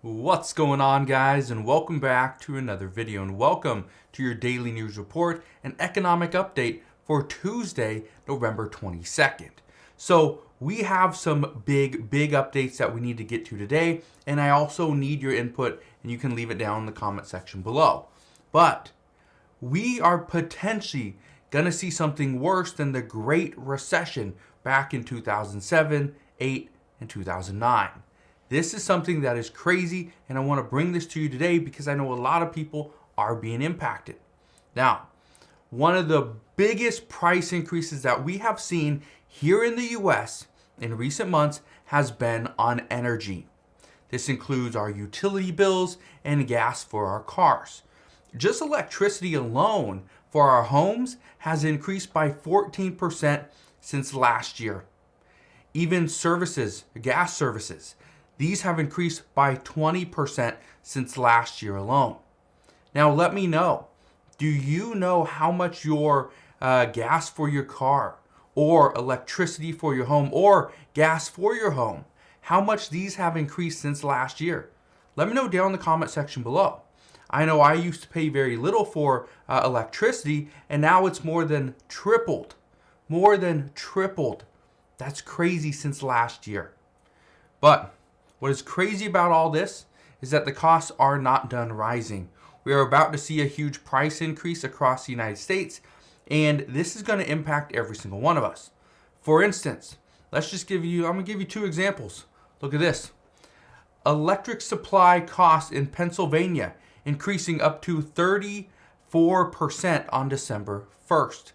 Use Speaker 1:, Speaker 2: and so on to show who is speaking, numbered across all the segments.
Speaker 1: What's going on, guys, and welcome back to another video, and welcome to your daily news report and economic update for Tuesday, November 22nd. So we have some big updates that we need to get to today, and I also need your input, and you can leave it down in the comment section below. But we are potentially going to see something worse than the Great Recession back in 2007, 8, and 2009. This is something that is crazy, and I want to bring this to you today because I know a lot of people are being impacted. Now, one of the biggest price increases that we have seen here in the US in recent months has been on energy. This includes our utility bills and gas for our cars. Just electricity alone for our homes has increased by 14% since last year. Even services, gas services, these have increased by 20% since last year alone. Now let me know, do you know how much your gas for your car or electricity for your home or gas for your home, how much these have increased since last year? Let me know down in the comment section below. I know I used to pay very little for electricity, and now it's more than tripled. More than tripled. That's crazy since last year. But what is crazy about all this is that the costs are not done rising. We are about to see a huge price increase across the United States, and this is going to impact every single one of us. For instance, I'm going to give you two examples. Look at this. Electric supply costs in Pennsylvania increasing up to 34% on December 1st.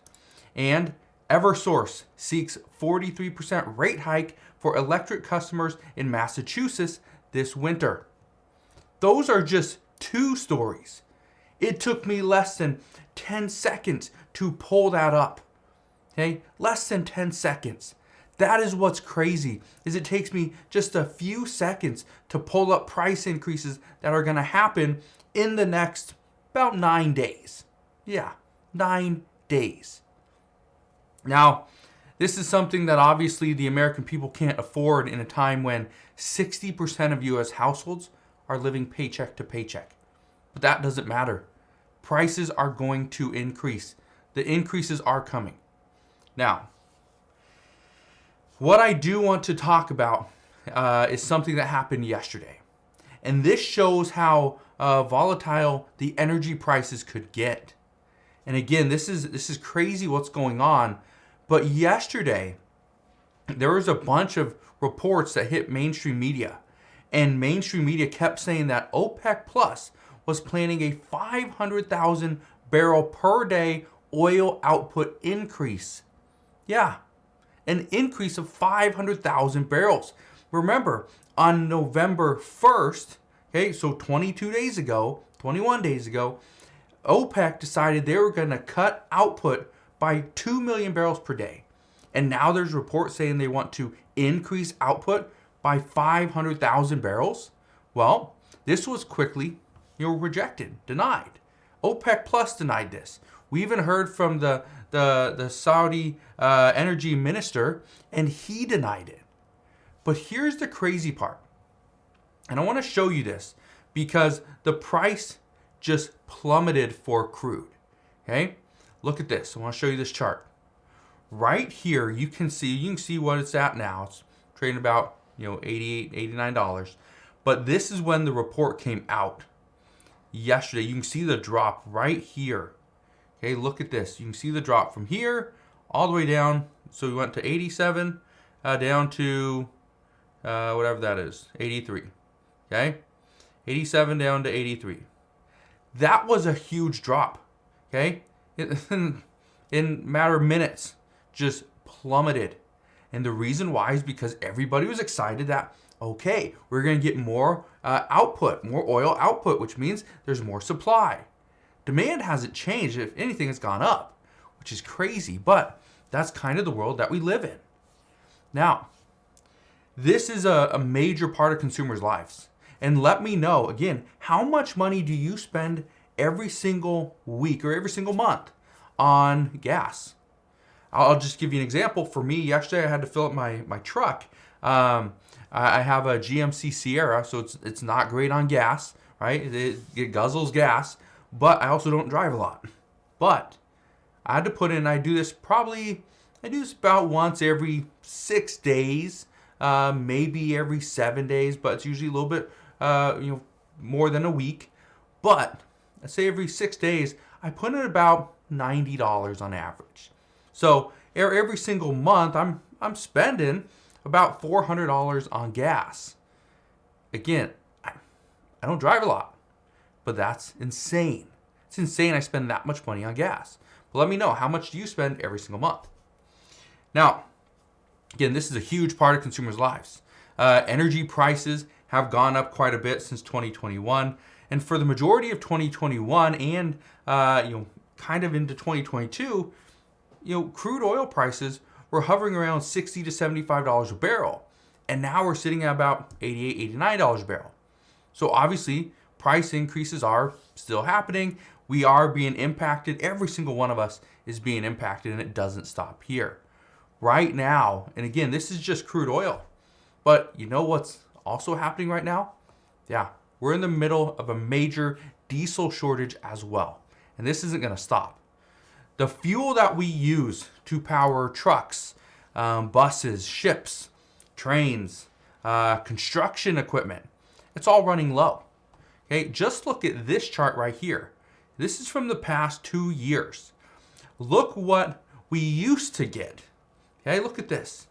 Speaker 1: And Eversource seeks 43% rate hike for electric customers in Massachusetts this winter. Those are just two stories. It took me less than 10 seconds to pull that up. Okay? Less than 10 seconds. That is what's crazy, is it takes me just a few seconds to pull up price increases that are going to happen in the next about 9 days. Yeah, 9 days. Now, this is something that obviously the American people can't afford in a time when 60% of U.S. households are living paycheck to paycheck. But that doesn't matter. Prices are going to increase. The increases are coming. Now, what I do want to talk about is something that happened yesterday. And this shows how volatile the energy prices could get. And again, this is crazy what's going on. But yesterday, there was a bunch of reports that hit mainstream media. And mainstream media kept saying that OPEC Plus was planning a 500,000 barrel per day oil output increase. Yeah, an increase of 500,000 barrels. Remember, on November 1st, okay, so 21 days ago, OPEC decided they were going to cut output by 2 million barrels per day. And now there's reports saying they want to increase output by 500,000 barrels. Well, this was quickly, rejected, denied. OPEC Plus denied this. We even heard from the Saudi energy minister, and he denied it. But here's the crazy part. And I want to show you this because the price just plummeted for crude. Okay? Look at this. I want to show you this chart. Right here, you can see what it's at now. It's trading about, $88, $89. But this is when the report came out yesterday. You can see the drop right here. Okay, look at this. You can see the drop from here all the way down. So we went to 87 down to whatever that is, 83. Okay? 87 down to 83. That was a huge drop. Okay? In a matter of minutes, just plummeted. And the reason why is because everybody was excited that, okay, we're going to get more output, more oil output, which means there's more supply. Demand hasn't changed. If anything, it's gone up, which is crazy. But that's kind of the world that we live in. Now, this is a major part of consumers' lives. And let me know, again, how much money do you spend every single week or every single month on gas? I'll just give you an example. For me, yesterday I had to fill up my truck. I have a GMC Sierra, so it's not great on gas, right? It guzzles gas, but I also don't drive a lot. But I had to put in, I do this about once every 6 days, maybe every 7 days, but it's usually a little bit, more than a week. But I say every 6 days, I put in about $90 on average. So every single month, I'm spending about $400 on gas. Again, I don't drive a lot, but that's insane. It's insane I spend that much money on gas. But let me know, how much do you spend every single month? Now, again, this is a huge part of consumers' lives. Energy prices have gone up quite a bit since 2021. And for the majority of 2021 and kind of into 2022, crude oil prices were hovering around $60 to $75 a barrel. And now we're sitting at about $88, $89 a barrel. So obviously, price increases are still happening. We are being impacted. Every single one of us is being impacted, and it doesn't stop here. Right now, and again, this is just crude oil. But you know what's also happening right now? Yeah, we're in the middle of a major diesel shortage as well. And this isn't going to stop. The fuel that we use to power trucks, buses, ships, trains, construction equipment, it's all running low. Okay, just look at this chart right here. This is from the past 2 years. Look what we used to get. Okay, look at this.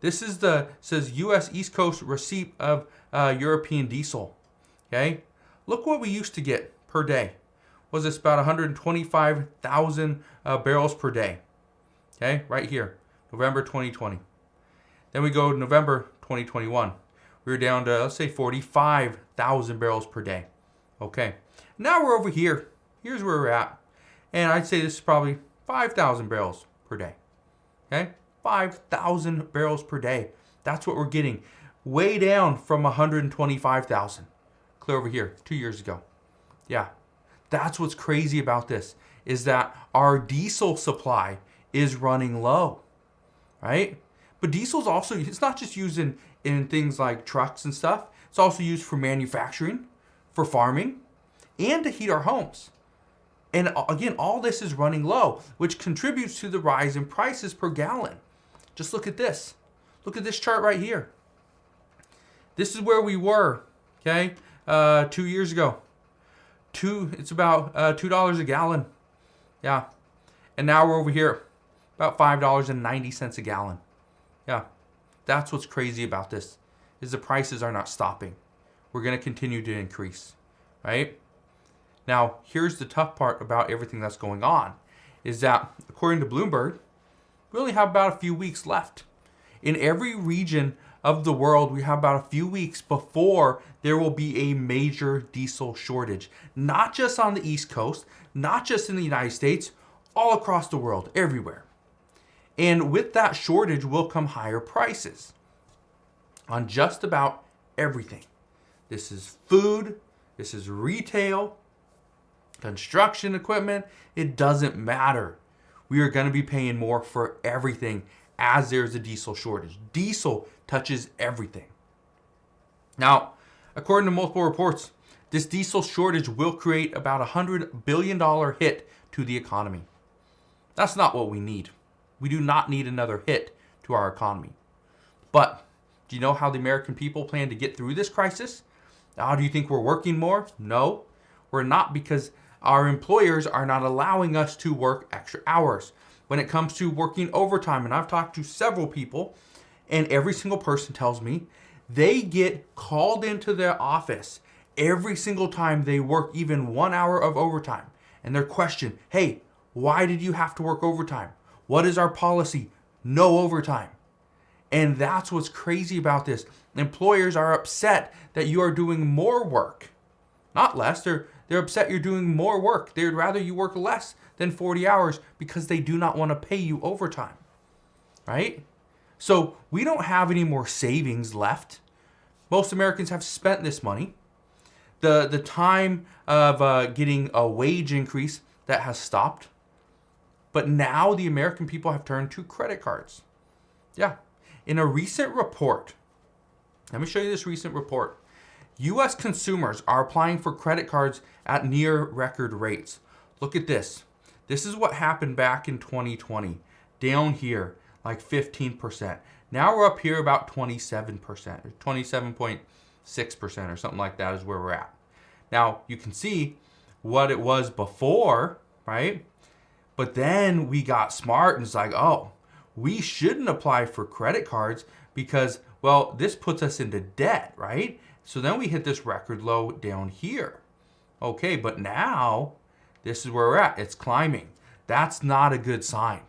Speaker 1: This is says U.S. East Coast receipt of European diesel. Okay, look what we used to get per day. Was this about 125,000 barrels per day? Okay, right here, November 2020. Then we go to November 2021. We were down to, let's say, 45,000 barrels per day. Okay, now we're over here. Here's where we're at. And I'd say this is probably 5,000 barrels per day. Okay, 5,000 barrels per day. That's what we're getting. Way down from 125,000. Clear over here, 2 years ago. Yeah, that's what's crazy about this, is that our diesel supply is running low, right? But diesel's also, it's not just used in things like trucks and stuff. It's also used for manufacturing, for farming, and to heat our homes. And again, all this is running low, which contributes to the rise in prices per gallon. Just look at this. Look at this chart right here. This is where we were, okay, 2 years ago. It's about $2 a gallon. Yeah. And now we're over here, about $5.90 a gallon. Yeah. That's what's crazy about this, is the prices are not stopping. We're going to continue to increase, right? Now, here's the tough part about everything that's going on, is that according to Bloomberg, we only have about a few weeks left. In every region of the world, we have about a few weeks before there will be a major diesel shortage. Not just on the East Coast, not just in the United States, all across the world, everywhere. And with that shortage will come higher prices on just about everything. This is food, this is retail, construction equipment. It doesn't matter. We are going to be paying more for everything as there's a diesel shortage. Diesel touches everything. Now, according to multiple reports, this diesel shortage will create about a $100 billion hit to the economy. That's not what we need. We do not need another hit to our economy. But do you know how the American people plan to get through this crisis? Now, do you think we're working more? No, we're not, because our employers are not allowing us to work extra hours. When it comes to working overtime, and I've talked to several people, and every single person tells me they get called into their office every single time they work even 1 hour of overtime. And they're questioned, hey, why did you have to work overtime? What is our policy? No overtime. And that's what's crazy about this. Employers are upset that you are doing more work, not less. They're upset you're doing more work. They'd rather you work less than 40 hours because they do not want to pay you overtime, right? So we don't have any more savings left. Most Americans have spent this money. The time of getting a wage increase, that has stopped. But now the American people have turned to credit cards. Yeah. In a recent report Let me show you this recent report. U.S. consumers are applying for credit cards at near record rates. Look at this. This is what happened back in 2020. Down here, like 15%. Now we're up here about 27%, or 27.6% or something like that is where we're at. Now you can see what it was before, right? But then we got smart and it's like, oh, we shouldn't apply for credit cards because, well, this puts us into debt, right? So then we hit this record low down here. Okay, but now this is where we're at. It's climbing. That's not a good sign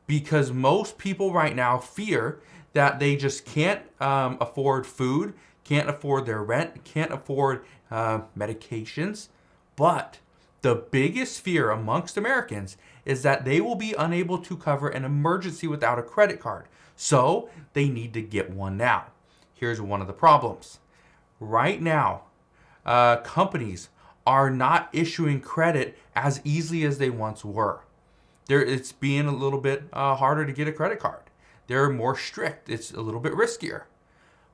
Speaker 1: because most people right now fear that they just can't afford food, can't afford their rent, can't afford medications. But the biggest fear amongst Americans is that they will be unable to cover an emergency without a credit card. So they need to get one now. Here's one of the problems. Right now, companies are not issuing credit as easily as they once were. It's being a little bit harder to get a credit card. They're more strict. It's a little bit riskier.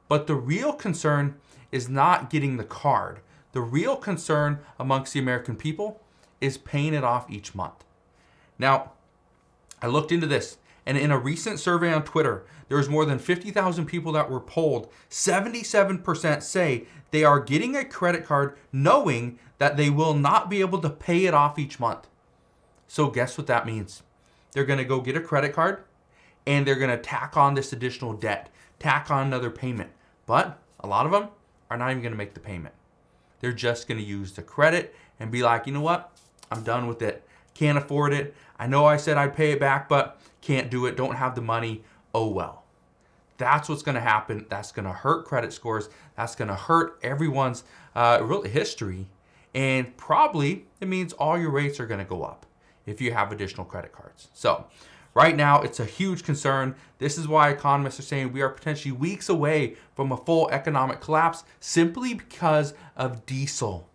Speaker 1: But the real concern is not getting the card. The real concern amongst the American people is paying it off each month. Now, I looked into this, and in a recent survey on Twitter, there was more than 50,000 people that were polled. 77% say they are getting a credit card knowing that they will not be able to pay it off each month. So guess what that means? They're going to go get a credit card, and they're going to tack on this additional debt, tack on another payment. But a lot of them are not even going to make the payment. They're just going to use the credit and be like, you know what? I'm done with it. Can't afford it. I know I said I'd pay it back, but can't do it. Don't have the money. Oh well. That's what's going to happen. That's going to hurt credit scores. That's going to hurt everyone's real history. And probably it means all your rates are going to go up if you have additional credit cards. So right now, it's a huge concern. This is why economists are saying we are potentially weeks away from a full economic collapse simply because of diesel.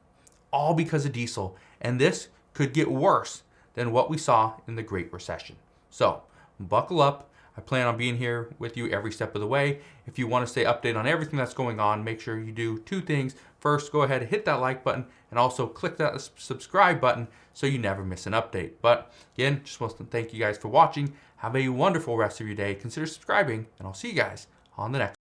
Speaker 1: All because of diesel. And this could get worse than what we saw in the Great Recession. So buckle up. I plan on being here with you every step of the way. If you want to stay updated on everything that's going on, make sure you do two things. First, go ahead and hit that like button and also click that subscribe button so you never miss an update. But again, just want to thank you guys for watching. Have a wonderful rest of your day. Consider subscribing, and I'll see you guys on the next one.